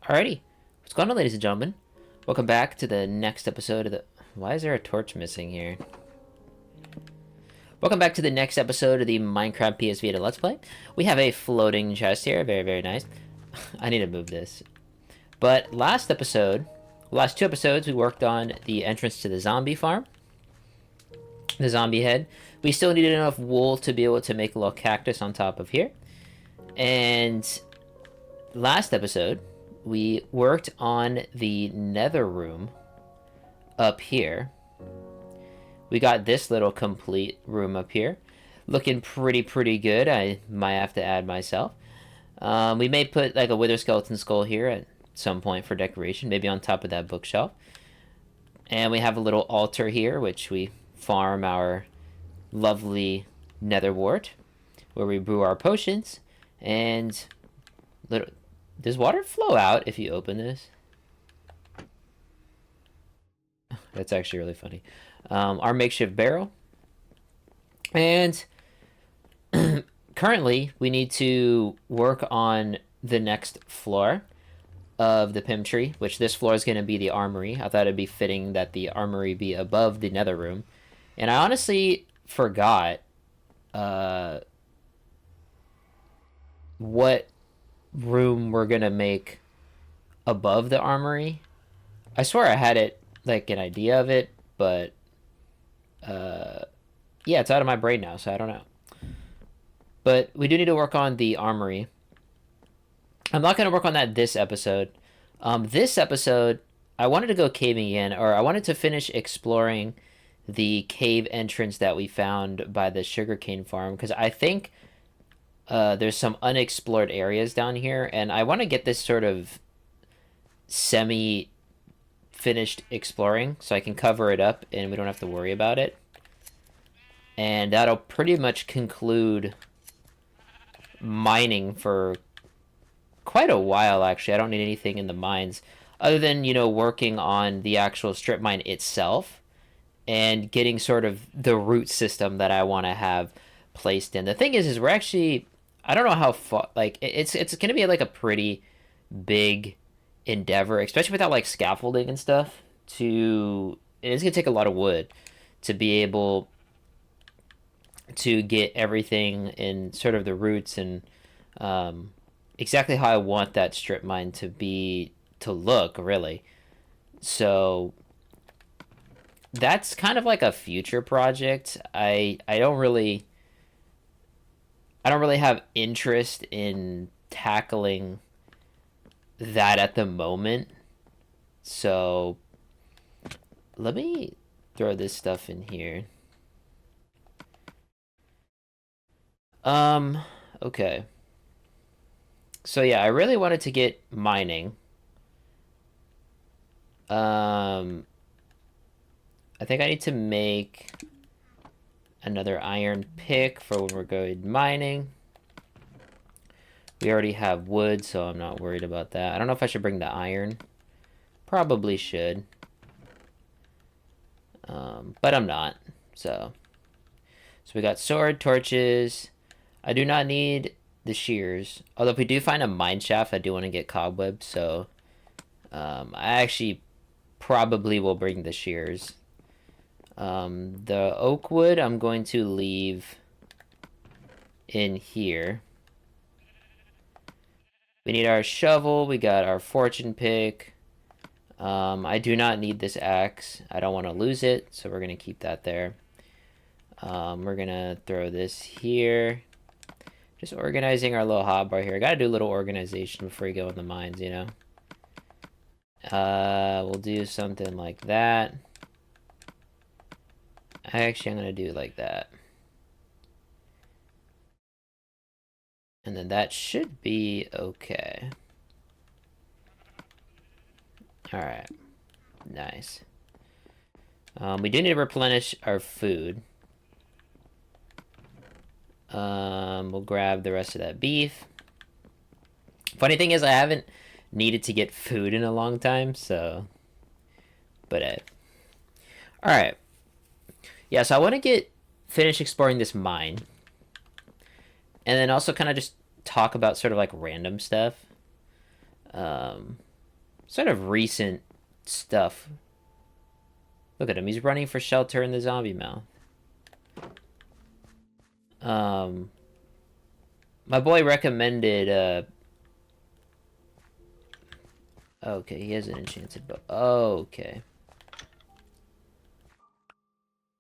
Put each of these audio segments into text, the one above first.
Alrighty. What's going on, ladies and gentlemen? Welcome back to the next episode of the... Why is there a torch missing here? Welcome back to the next episode of the Minecraft PS Vita Let's Play. We have a floating chest here. Very, very nice. I need to move this. But last two episodes, we worked on the entrance to the zombie farm. The zombie head. We still needed enough wool to be able to make a little cactus on top of here. And last episode, we worked on the nether room up here. We got this little complete room up here. Looking pretty good. I might have to add myself. We may put like a wither skeleton skull here at some point for decoration. Maybe on top of that bookshelf. And we have a little altar here, which we farm our lovely nether wart, where we brew our potions. And does water flow out if you open this? That's actually really funny. Our makeshift barrel. And currently, we need to work on the next floor of the Pym Tree, which this floor is going to be the armory. I thought it'd be fitting that the armory be above the nether room. And I honestly forgot what room we're going to make above the armory. I swear I had it, like, an idea of it, but yeah, it's out of my brain now, so I don't know. But we do need to work on the armory. I'm not going to work on that this episode. This episode, I wanted to go caving in, or I wanted to finish exploring the cave entrance that we found by the sugarcane farm, because I think there's some unexplored areas down here, and I want to get this sort of semi-finished exploring so I can cover it up and we don't have to worry about it. And that'll pretty much conclude mining for quite a while, actually. I don't need anything in the mines other than, you know, working on the actual strip mine itself and getting sort of the root system that I want to have placed in. The thing is we're actually, I don't know how far, like, it's going to be like a pretty big endeavor, especially without like scaffolding and stuff. It's going to take a lot of wood to be able to get everything in sort of the roots and exactly how I want that strip mine to look, really. So that's kind of like a future project. I don't really have interest in tackling that at the moment. So let me throw this stuff in here. Okay. So yeah, I really wanted to get mining. I think I need to make another iron pick for when we're going mining. We already have wood, so I'm not worried about that. I don't know if I should bring the iron. Probably should. But I'm not. So we got sword, torches. I do not need the shears. Although if we do find a mine shaft, I do want to get cobwebs. So I actually probably will bring the shears. The oak wood I'm going to leave in here. We need our shovel. We got our fortune pick. I do not need this axe. I don't want to lose it, so we're going to keep that there. We're going to throw this here. Just organizing our little hotbar here. I got to do a little organization before you go in the mines, you know. We'll do something like that. Actually, I'm going to do it like that. And then that should be okay. Alright. Nice. We do need to replenish our food. We'll grab the rest of that beef. Funny thing is, I haven't needed to get food in a long time, so... But, alright. Yeah, so I want to finish exploring this mine. And then also kind of just talk about sort of like random stuff. sort of recent stuff. Look at him. He's running for shelter in the zombie mouth. My boy recommended, okay, he has an enchanted bow. Okay.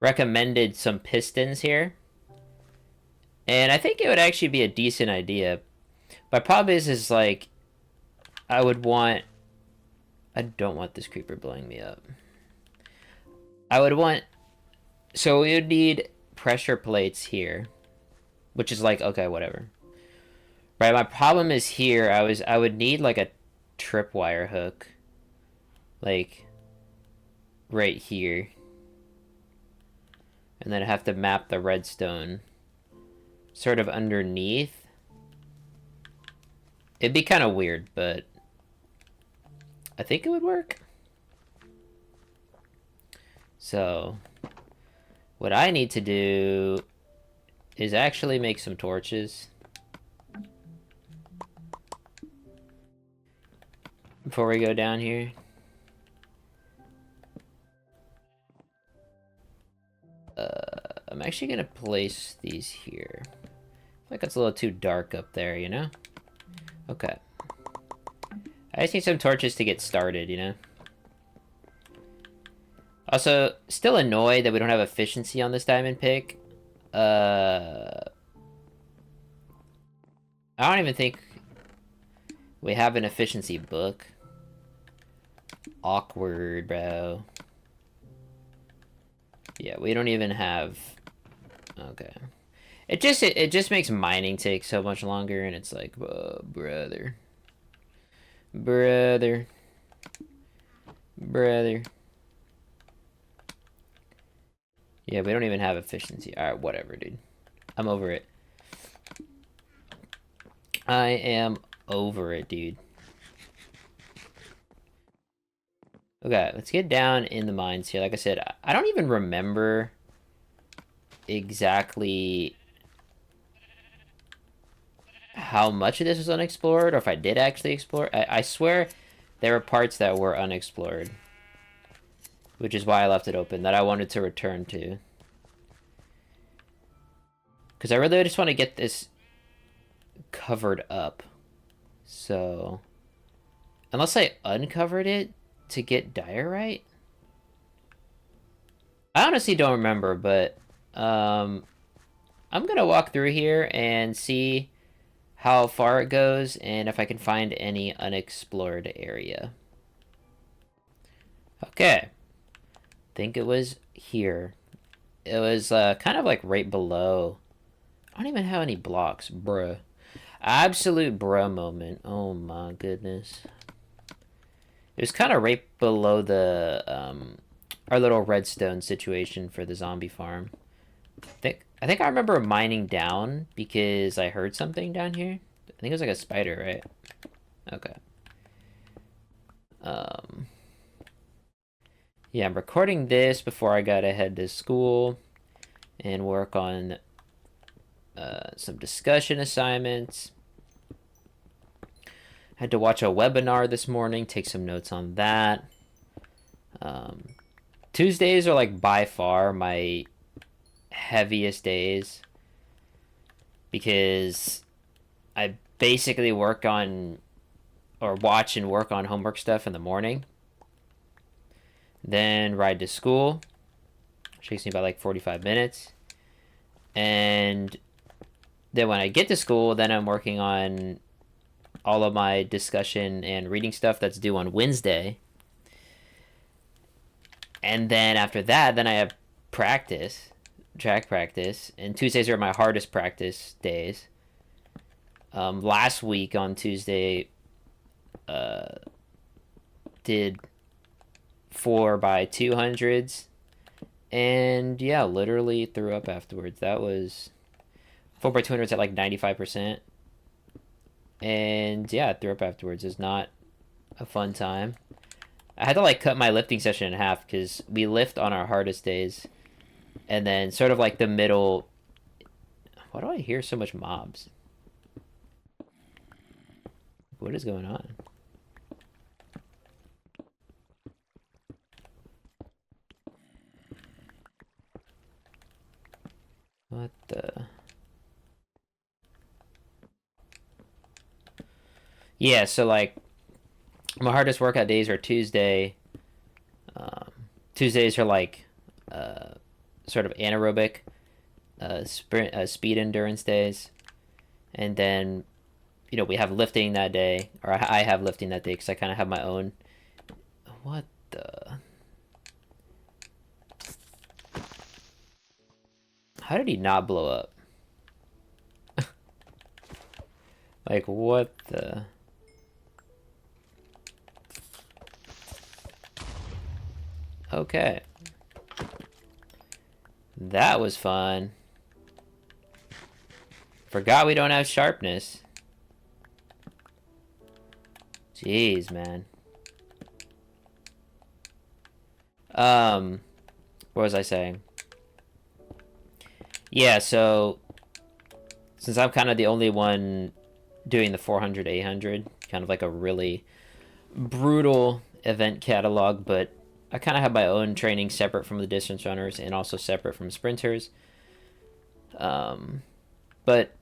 Recommended some pistons here. And I think it would actually be a decent idea. My problem is like, I would want... I don't want this creeper blowing me up. I would want... So we would need pressure plates here. Which is like, okay, whatever. Right, my problem is here, I would need like a tripwire hook. Like, right here. And then I have to map the redstone sort of underneath. It'd be kind of weird, but I think it would work. So, what I need to do is actually make some torches before we go down here. I'm actually gonna place these here. I feel like it's a little too dark up there, you know? Okay. I just need some torches to get started, you know? Also, still annoyed that we don't have efficiency on this diamond pick. I don't even think we have an efficiency book. Awkward, bro. Yeah, we don't even have... Okay. It just makes mining take so much longer, and it's like, oh, brother. Brother. Brother. Yeah, we don't even have efficiency. Alright, whatever, dude. I'm over it. I am over it, dude. Okay, let's get down in the mines here. Like I said, I don't even remember exactly how much of this was unexplored, or if I did actually explore. I swear there were parts that were unexplored, which is why I left it open, that I wanted to return to. Because I really just want to get this covered up. So, unless I uncovered it to get diorite? I honestly don't remember, but I'm gonna walk through here and see how far it goes and if I can find any unexplored area. Okay. Think it was here. It was kind of like right below. I don't even have any blocks, bruh. Absolute bruh moment. Oh my goodness. It was kind of right below the our little redstone situation for the zombie farm. I think I remember mining down because I heard something down here. I think it was like a spider, right? Okay. Yeah, I'm recording this before I gotta head to school and work on some discussion assignments. Had to watch a webinar this morning, take some notes on that. Tuesdays are like by far my heaviest days because I basically work on or watch and work on homework stuff in the morning. Then ride to school. Which takes me about like 45 minutes. And then when I get to school, then I'm working on all of my discussion and reading stuff that's due on Wednesday. And then after that, then I have practice, track practice. And Tuesdays are my hardest practice days. Last week on Tuesday, did 4x200s. And yeah, literally threw up afterwards. That was 4x200s at like 95%. And yeah, threw up afterwards. It's not a fun time. I had to like cut my lifting session in half because we lift on our hardest days. And then sort of like the middle... Why do I hear so much mobs? What is going on? What the? Yeah, so like my hardest workout days are Tuesday. Um, Tuesdays are like uh, sort of anaerobic, sprint, speed endurance days, and then we have lifting that day, or I have lifting that day because I kind of have my own. What the? How did he not blow up? Like what the? Okay. That was fun. Forgot we don't have sharpness. Jeez, man. What was I saying? Yeah, so since I'm kind of the only one doing the 400, 800, kind of like a really brutal event catalog, but I kind of have my own training separate from the distance runners and also separate from sprinters. But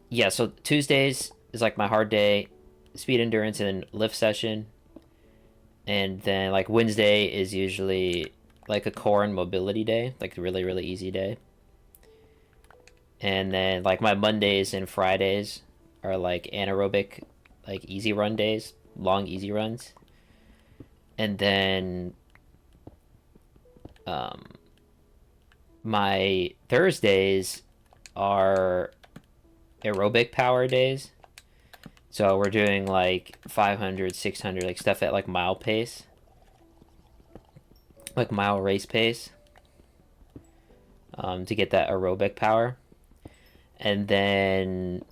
yeah, so Tuesdays is like my hard day, speed endurance and lift session. And then like Wednesday is usually like a core and mobility day, like a really, really easy day. And then like my Mondays and Fridays are like anaerobic, like easy run days, long easy runs. And then um, my Thursdays are aerobic power days. So we're doing like 500, 600, like stuff at like mile pace, like mile race pace, to get that aerobic power. And then,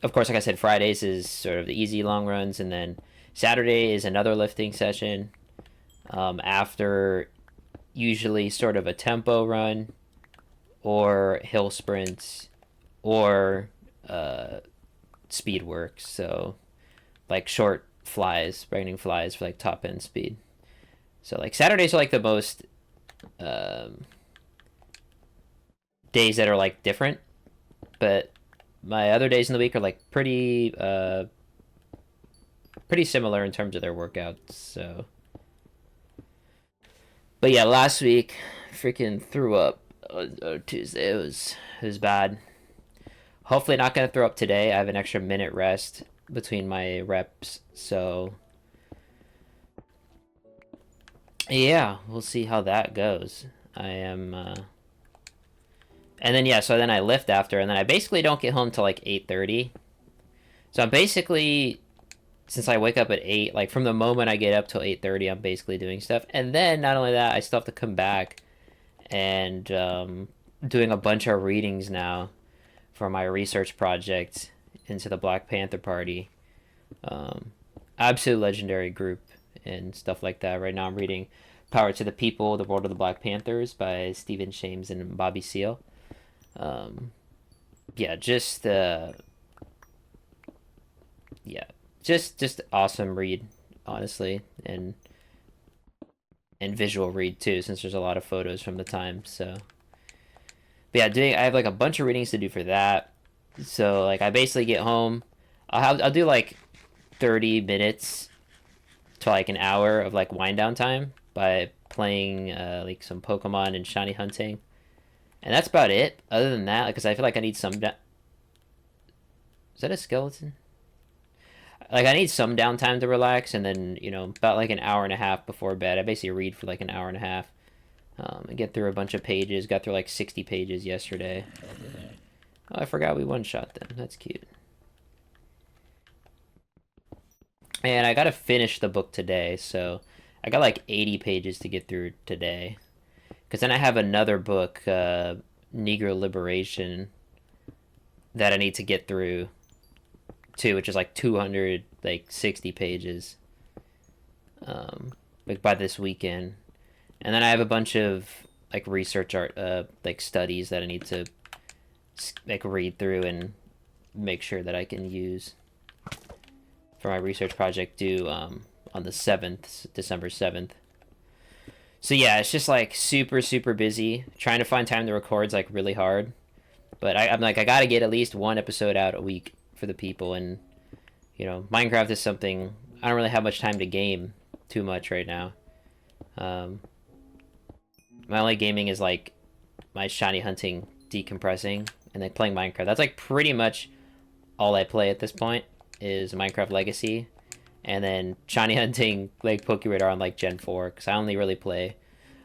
of course, like I said, Fridays is sort of the easy long runs. And then Saturday is another lifting session after usually sort of a tempo run or hill sprints or speed work. So like short flies, running flies for like top end speed. So like Saturdays are like the most days that are like different, but my other days in the week are like pretty similar in terms of their workouts. So, but yeah, last week freaking threw up on Tuesday. It was bad. Hopefully not gonna throw up today. I have an extra minute rest between my reps, so yeah, we'll see how that goes. I am and then yeah, so then I lift after, and then I basically don't get home till like 8:30. So I'm basically, since I wake up at 8, like from the moment I get up till 8:30, I'm basically doing stuff. And then not only that, I still have to come back and doing a bunch of readings now for my research project into the Black Panther Party. Um, Absolute legendary group and stuff like that. Right now I'm reading Power to the People, The World of the Black Panthers by Stephen Shames and Bobby Seale. Um, yeah, yeah, just awesome read, honestly, and visual read too, since there's a lot of photos from the time. So, but yeah, I have like a bunch of readings to do for that. So like I basically get home, I'll do like 30 minutes to like an hour of like wind down time by playing like some Pokemon and shiny hunting, and that's about it. Other than that, because I feel like I need some. Is that a skeleton? Like I need some downtime to relax, and then about like an hour and a half before bed, I basically read for like an hour and a half. And get through a bunch of pages. Got through like 60 pages yesterday. Oh, I forgot we one shot them. That's cute. And I gotta finish the book today, so I got like 80 pages to get through today. Because then I have another book, Negro Liberation, that I need to get through too, which is like 260 pages, like by this weekend. And then I have a bunch of like research art, like studies that I need to like read through and make sure that I can use for my research project due on the 7th, December 7th. So yeah, it's just like super super busy. Trying to find time to record is like really hard. But I'm like I gotta get at least one episode out a week for the people, and Minecraft is something I don't really have much time to game too much right now. Um, my only gaming is like my shiny hunting, decompressing, and then playing Minecraft. That's like pretty much all I play at this point is Minecraft Legacy, and then shiny hunting like Pokeradar on like Gen 4 because I only really play.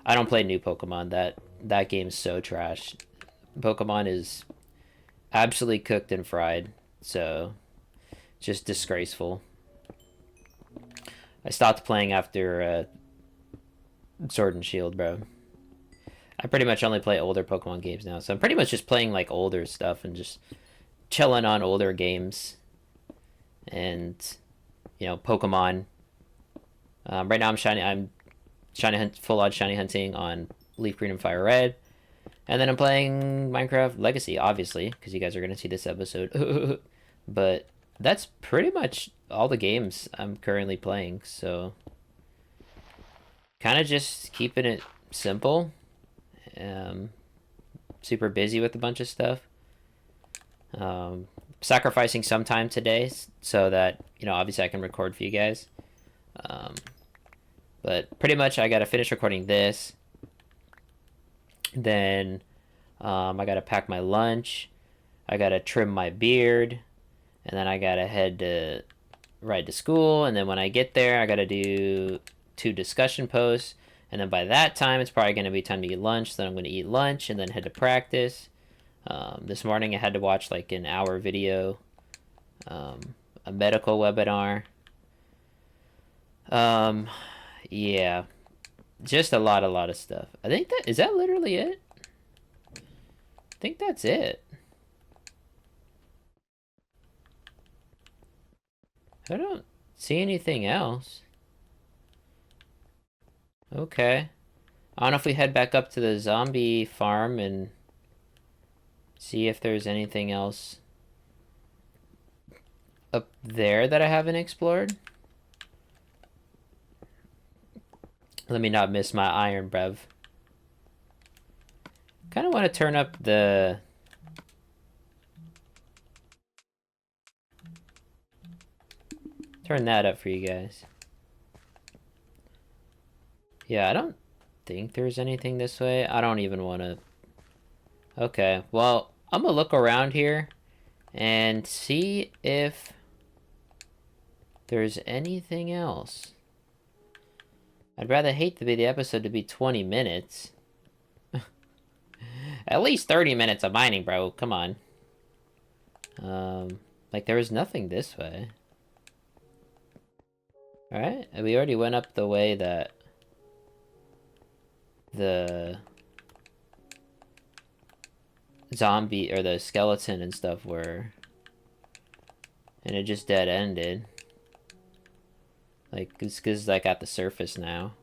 I don't play new Pokemon. That game's so trash. Pokemon is absolutely cooked and fried. So just disgraceful. I stopped playing after Sword and Shield, bro. I pretty much only play older Pokemon games now, so I'm pretty much just playing like older stuff and just chilling on older games. And Pokemon. Right now I'm shiny hunt full on shiny hunting on Leaf Green and Fire Red, and then I'm playing Minecraft Legacy, obviously, because you guys are gonna see this episode. But that's pretty much all the games I'm currently playing. So kind of just keeping it simple. Um, Super busy with a bunch of stuff. Sacrificing some time today so that obviously I can record for you guys. Um, but pretty much I gotta finish recording this. Then I gotta pack my lunch. I gotta trim my beard, and then I gotta head to ride to school. And then when I get there, I gotta do 2 discussion posts. And then by that time, it's probably gonna be time to eat lunch. So then I'm gonna eat lunch and then head to practice. This morning I had to watch like an hour video, a medical webinar. Yeah, just a lot of stuff. I think that is that literally it. I think that's it. I don't see anything else. Okay. I don't know if we head back up to the zombie farm and see if there's anything else up there that I haven't explored. Let me not miss my iron, brev. Kind of want to turn up the... Turn that up for you guys. Yeah, I don't think there's anything this way. I don't even want to... Okay, well, I'm going to look around here and see if there's anything else. I'd rather hate to be the episode to be 20 minutes. At least 30 minutes of mining, bro. Come on. Like, there was nothing this way. Alright, we already went up the way that the zombie, or the skeleton and stuff were. And it just dead-ended. Like, it's because, like, at the surface now.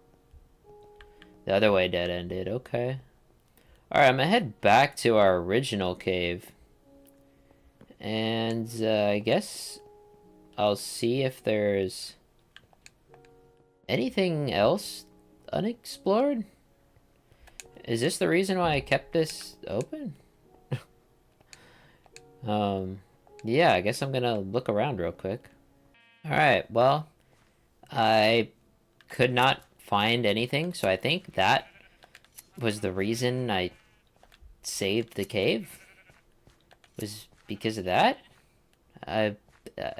The other way dead-ended. Okay. Alright, I'm gonna head back to our original cave. And, I guess I'll see if there's anything else unexplored. Is this the reason why I kept this open? Yeah, I guess I'm gonna look around real quick. Alright, well, I could not find anything, so I think that was the reason I saved the cave. Was because of that? I, uh,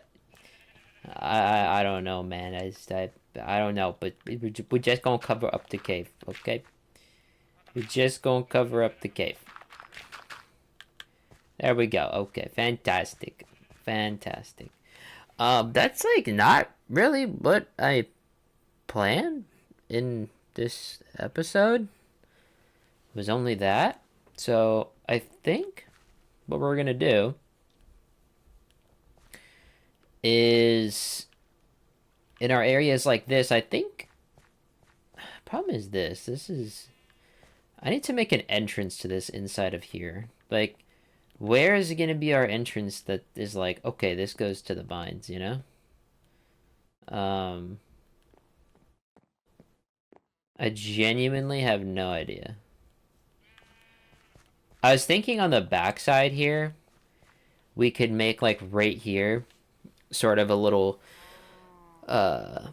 I don't know, man. I don't know, but we're just gonna cover up the cave, okay? We're just gonna cover up the cave. There we go. Okay, fantastic. Fantastic. That's like not really what I planned in this episode. It was only that. So I think what we're gonna do is in our areas like this, I think problem is this is I need to make an entrance to this inside of here. Like, where is it going to be our entrance that is like, okay, this goes to the mines, you know? I genuinely have no idea. I was thinking on the backside here, we could make like right here, sort of uh,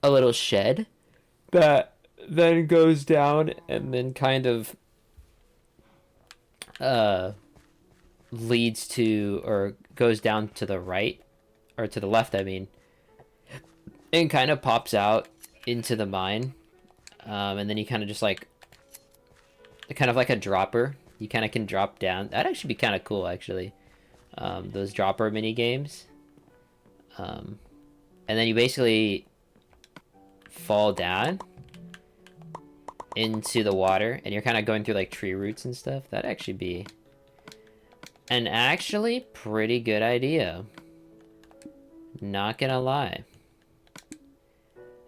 a little shed that then goes down and then kind of uh leads to or goes down to the right or to the left, I mean, and kind of pops out into the mine. And then you kind of just like kind of like a dropper. You kind of can drop down. That'd actually be kind of cool, actually. Those dropper mini games. And then you basically fall down into the water, and you're kind of going through like tree roots and stuff. That'd actually be an actually pretty good idea. Not gonna lie.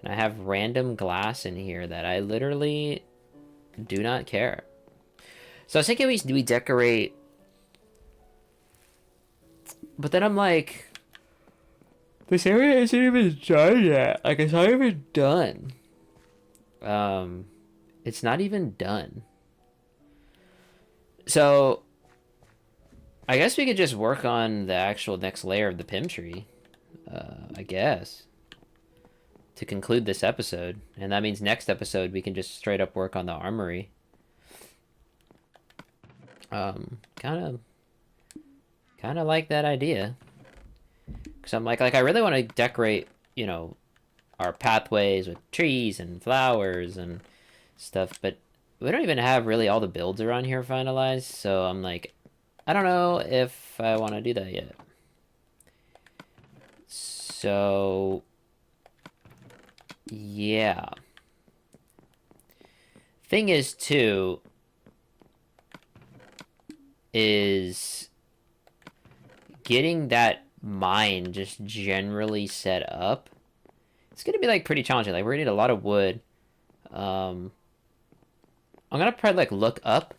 And I have random glass in here that I literally do not care. So I was thinking we decorate, but then I'm like, this area isn't even done yet. Like, it's not even done. It's not even done. So I guess we could just work on the actual next layer of the Pym Tree. I guess. To conclude this episode. And that means next episode we can just straight up work on the armory. Kind of like that idea. Because I'm like I really want to decorate, you know, our pathways with trees and flowers and stuff, but we don't even have really all the builds around here finalized, so I'm like, I don't know if I want to do that yet. So, yeah. Thing is, too, is getting that mine just generally set up. It's gonna be like pretty challenging. Like, we're gonna need a lot of wood. I'm gonna probably like look up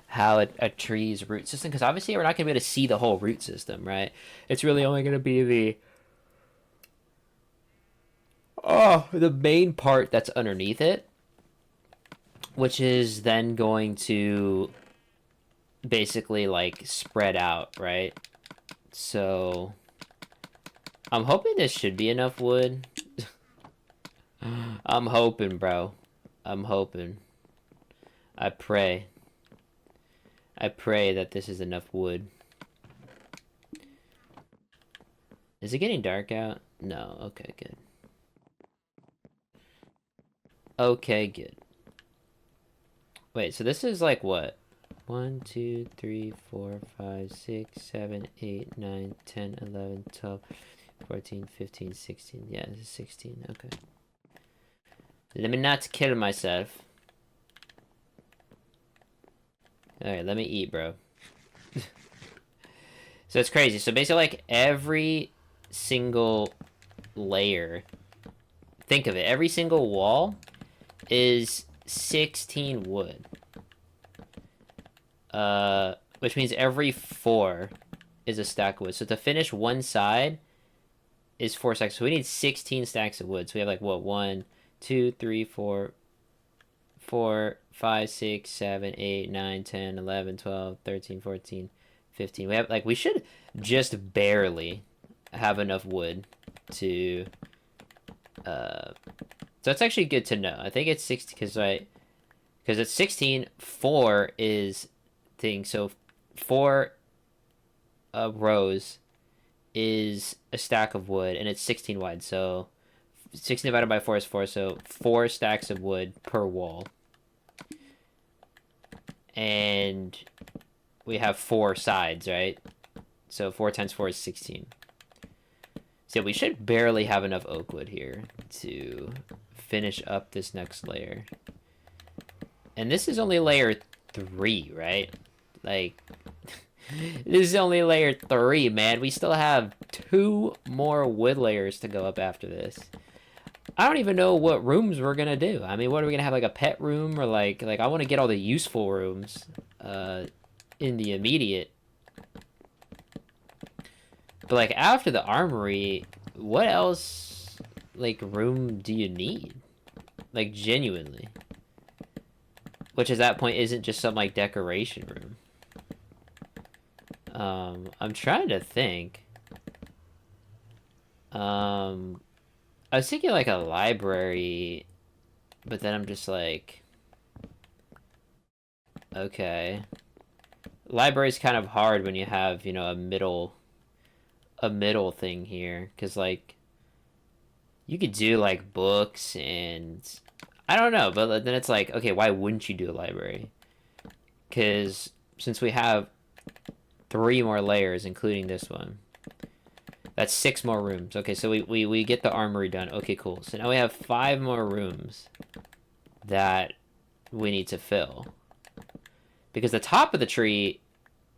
how a tree's root system, because obviously we're not gonna be able to see the whole root system, right? It's really only gonna be the main part that's underneath it, which is then going to basically like spread out, right? So I'm hoping this should be enough wood. I'm hoping, bro. I'm hoping. I pray. I pray that this is enough wood. Is it getting dark out? No. Okay, good. Okay, good. Wait, so this is like what? 1, 2, 3, 4, 5, 6, 7, 8, 9, 10, 11, 12, 14, 15, 16. Yeah, this is 16. Okay. Let me not kill myself. Alright, let me eat, bro. So it's crazy. So basically, like, every single layer, think of it, every single wall is 16 wood. Which means every 4 is a stack of wood. So to finish one side is 4 stacks. So we need 16 stacks of wood. So we have like, what, 1, 2, 3, 4, 5, 6, 7, 8, 9, 10, 11, 12, 13, 14, 15. We have, like, we should just barely have enough wood to, so it's actually good to know. I think it's 16, because it's 16, 4 is thing, so 4 rows is a stack of wood, and it's 16 wide, so 16 divided by 4 is 4, so 4 stacks of wood per wall. And we have 4 sides, right? So 4 times 4 is 16. So we should barely have enough oak wood here to finish up this next layer. And this is only layer 3, right? Like, this is only layer 3, man. We still have 2 more wood layers to go up after this. I don't even know what rooms we're gonna do. I mean, what are we gonna have, like a pet room, or like I want to get all the useful rooms in the immediate. But like after the armory, what else like room do you need? Like, genuinely. Which at that point isn't just some, like, decoration room. I'm trying to think. I was thinking, like, a library, but then I'm just like... Okay. Library's kind of hard when you have, you know, a middle thing here. Because, like, you could do, like, books and... I don't know, but then it's like, okay, why wouldn't you do a library? Because since we have 3 more layers, including this one, that's 6 more rooms. Okay, so we get the armory done. Okay, cool. So now we have 5 more rooms that we need to fill. Because the top of the tree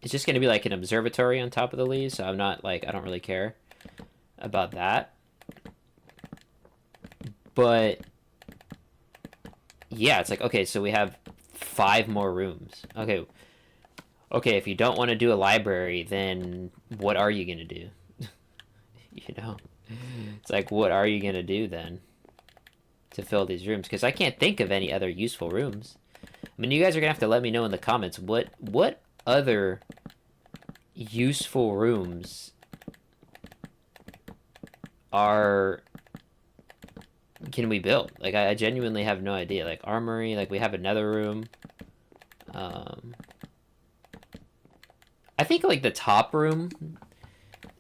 is just going to be like an observatory on top of the leaves, so I'm not, like, I don't really care about that. But yeah, it's like, okay, so we have 5 more rooms. Okay, if you don't want to do a library, then what are you going to do? You know? It's like, what are you going to do then to fill these rooms? Because I can't think of any other useful rooms. I mean, you guys are going to have to let me know in the comments what other useful rooms can we build? Like, I genuinely have no idea. Like, armory, like, we have another room. I think, like, the top room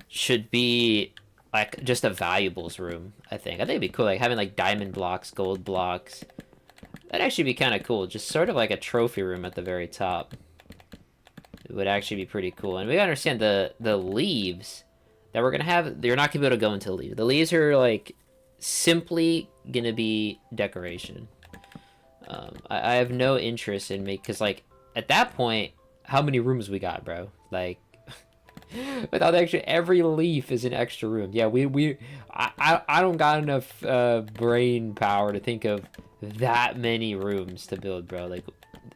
should be, like, just a valuables room, I think. I think it'd be cool, like, having, like, diamond blocks, gold blocks. That'd actually be kind of cool. Just sort of like a trophy room at the very top. It would actually be pretty cool. And we gotta understand the leaves that we're gonna have, you're not gonna be able to go into the leaves. The leaves are, like, simply gonna be decoration. I have no interest in because, like, at that point, how many rooms we got, bro? Like, without every leaf is an extra room. Yeah, I don't got enough brain power to think of that many rooms to build, bro. Like,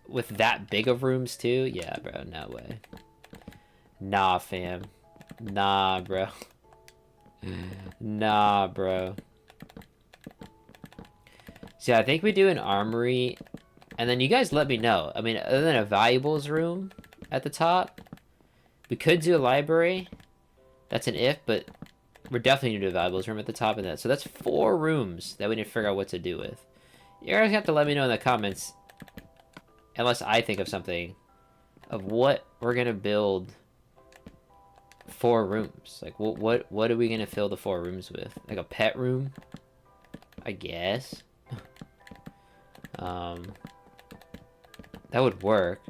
with that big of rooms too? Yeah, bro, no way. Nah, fam. Nah, bro. Nah, bro. So I think we do an armory, and then you guys let me know. I mean, other than a valuables room at the top, we could do a library. That's an if, but we're definitely going to do a valuables room at the top of that. So that's 4 rooms that we need to figure out what to do with. You guys have to let me know in the comments, unless I think of something, of what we're going to build 4 rooms. Like, what are we going to fill the 4 rooms with? Like a pet room? I guess. That would work.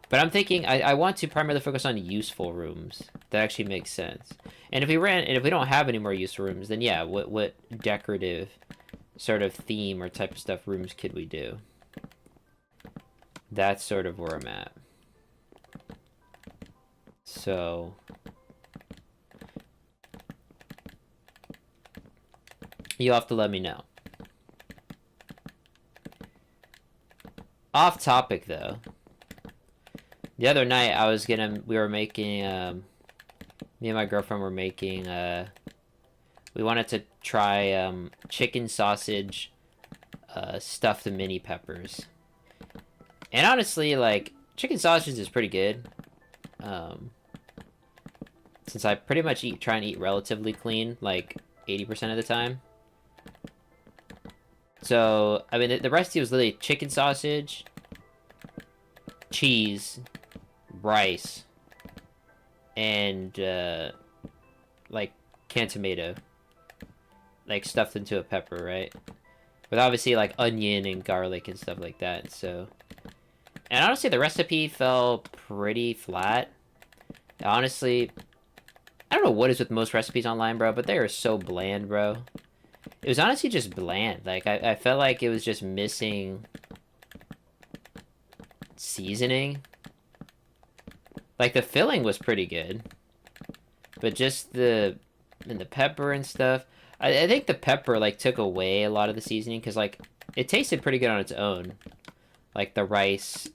But I'm thinking I want to primarily focus on useful rooms. That actually makes sense. And if we don't have any more useful rooms, then yeah, what decorative sort of theme or type of stuff rooms could we do? That's sort of where I'm at. So you'll have to let me know. Off topic though. The other night we were making, me and my girlfriend were making, we wanted to try chicken sausage stuffed mini peppers. And honestly, like, chicken sausage is pretty good. Since I pretty much try and eat relatively clean, like 80% of the time. So, I mean, the recipe was literally chicken sausage, cheese, rice, and, like, canned tomato. Like, stuffed into a pepper, right? With obviously, like, onion and garlic and stuff like that, so... And honestly, the recipe fell pretty flat. Honestly, I don't know what is with most recipes online, bro, but they are so bland, bro. It was honestly just bland. Like, I felt like it was just missing seasoning. Like, the filling was pretty good. But just the pepper and stuff. I think the pepper, like, took away a lot of the seasoning. Because, like, it tasted pretty good on its own. Like, the rice,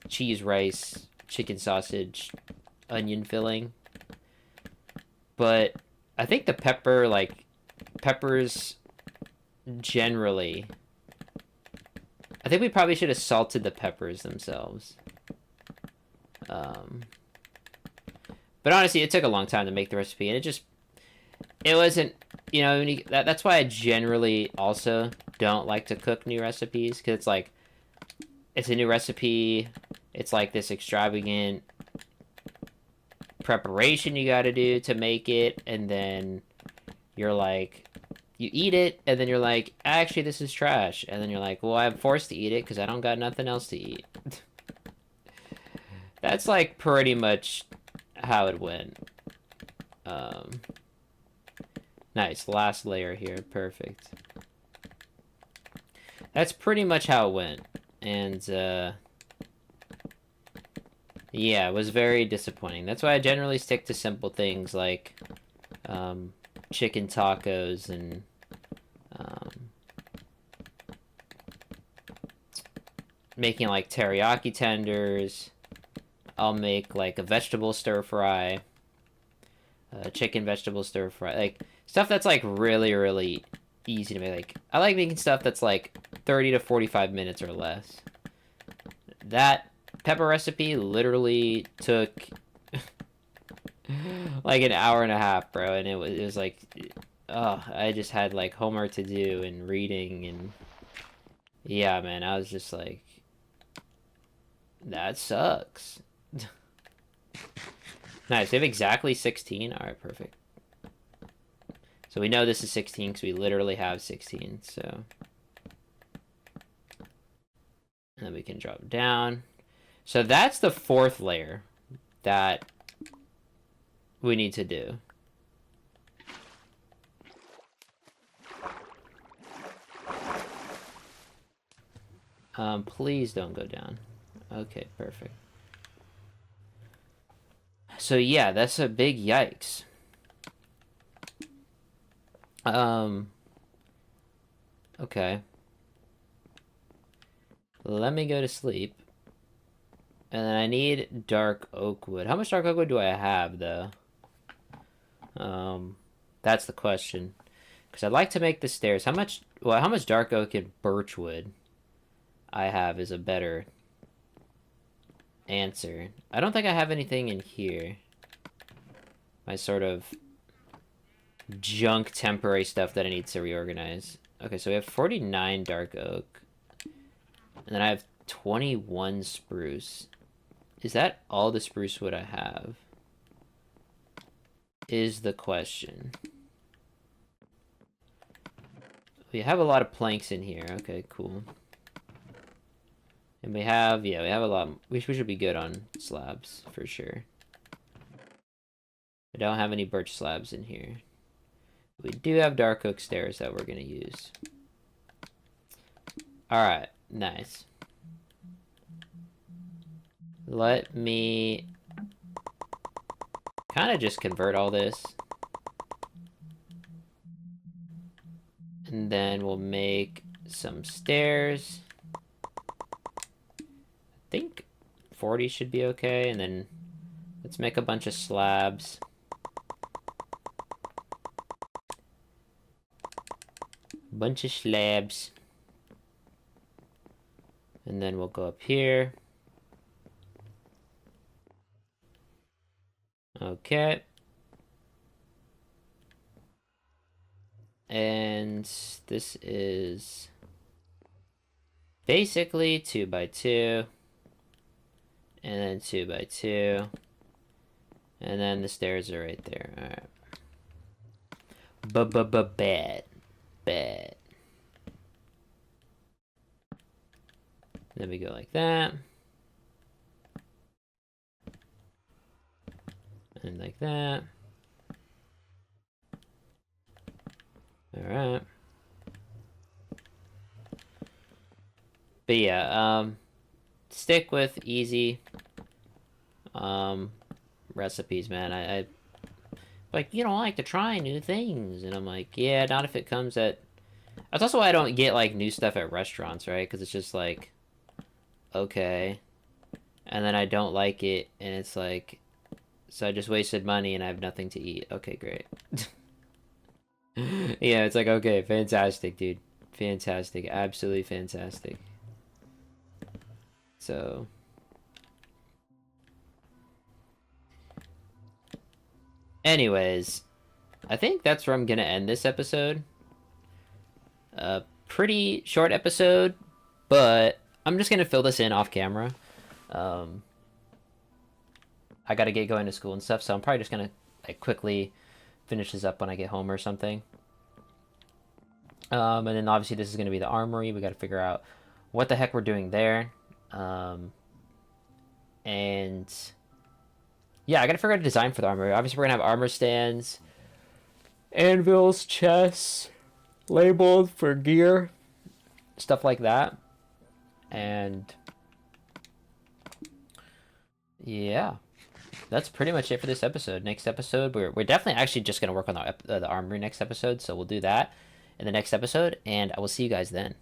cheese rice, chicken sausage, onion filling. But I think the pepper, like, peppers generally. I think we probably should have salted the peppers themselves. But honestly, it took a long time to make the recipe, and it wasn't, you know, that's why I generally also don't like to cook new recipes, because it's like, it's a new recipe, it's like this extravagant preparation you gotta do to make it, and then you're like, you eat it, and then you're like, actually, this is trash, and then you're like, well, I'm forced to eat it because I don't got nothing else to eat. That's like pretty much how it went. Nice, last layer here, perfect. That's pretty much how it went, and yeah, it was very disappointing. That's why I generally stick to simple things like chicken tacos and making like teriyaki tenders. I'll make like a vegetable stir fry, chicken vegetable stir fry, like stuff that's like really easy to make. Like I like making stuff that's like 30 to 45 minutes or less. That pepper recipe literally took like an hour and a half, bro, and it was like, oh, I just had like homework to do and reading, and yeah, man, I was just like, that sucks. Nice, we have exactly 16. All right, perfect. So we know this is 16 because we literally have 16, so. And then we can drop down. So that's the fourth layer that we need to do. Please don't go down. Okay, perfect. So yeah, that's a big yikes. Okay. Let me go to sleep. And then I need dark oak wood. How much dark oak wood do I have, though? That's the question. Because I'd like to make the stairs. How much dark oak and birch wood I have is a better answer. I don't think I have anything in here. My sort of junk temporary stuff that I need to reorganize. Okay, so we have 49 dark oak. And then I have 21 spruce. Is that all the spruce wood I have? Is the question. We have a lot of planks in here. Okay, cool. And we have a lot. We should be good on slabs for sure. I don't have any birch slabs in here. We do have dark oak stairs that we're gonna use. Alright, nice. Let me kind of just convert all this. And then we'll make some stairs. I think 40 should be okay. And then let's make a bunch of slabs. Bunch of slabs. And then we'll go up here. Okay. And this is basically 2 by 2. And then 2 by 2. And then the stairs are right there. Alright. Bad. Then we go like that. And like that. Alright. But yeah, stick with easy recipes, man. I like, you don't like to try new things, and I'm like, yeah, not if it comes at. That's also why I don't get like new stuff at restaurants, right? Because it's just like, okay, and then I don't like it, and it's like, so I just wasted money and I have nothing to eat. Okay, great. Yeah, it's like, okay, fantastic, dude. Fantastic. Absolutely fantastic. So... anyways, I think that's where I'm going to end this episode. A pretty short episode, but I'm just going to fill this in off camera. I got to get going to school and stuff, so I'm probably just going to like quickly finish this up when I get home or something. And then obviously this is going to be the armory. We got to figure out what the heck we're doing there. And yeah, I got to figure out a design for the armory. Obviously we're going to have armor stands, anvils, chests, labeled for gear, stuff like that. And yeah, that's pretty much it for this episode. Next episode, we're definitely actually just going to work on the armory next episode, so we'll do that in the next episode, and I will see you guys then.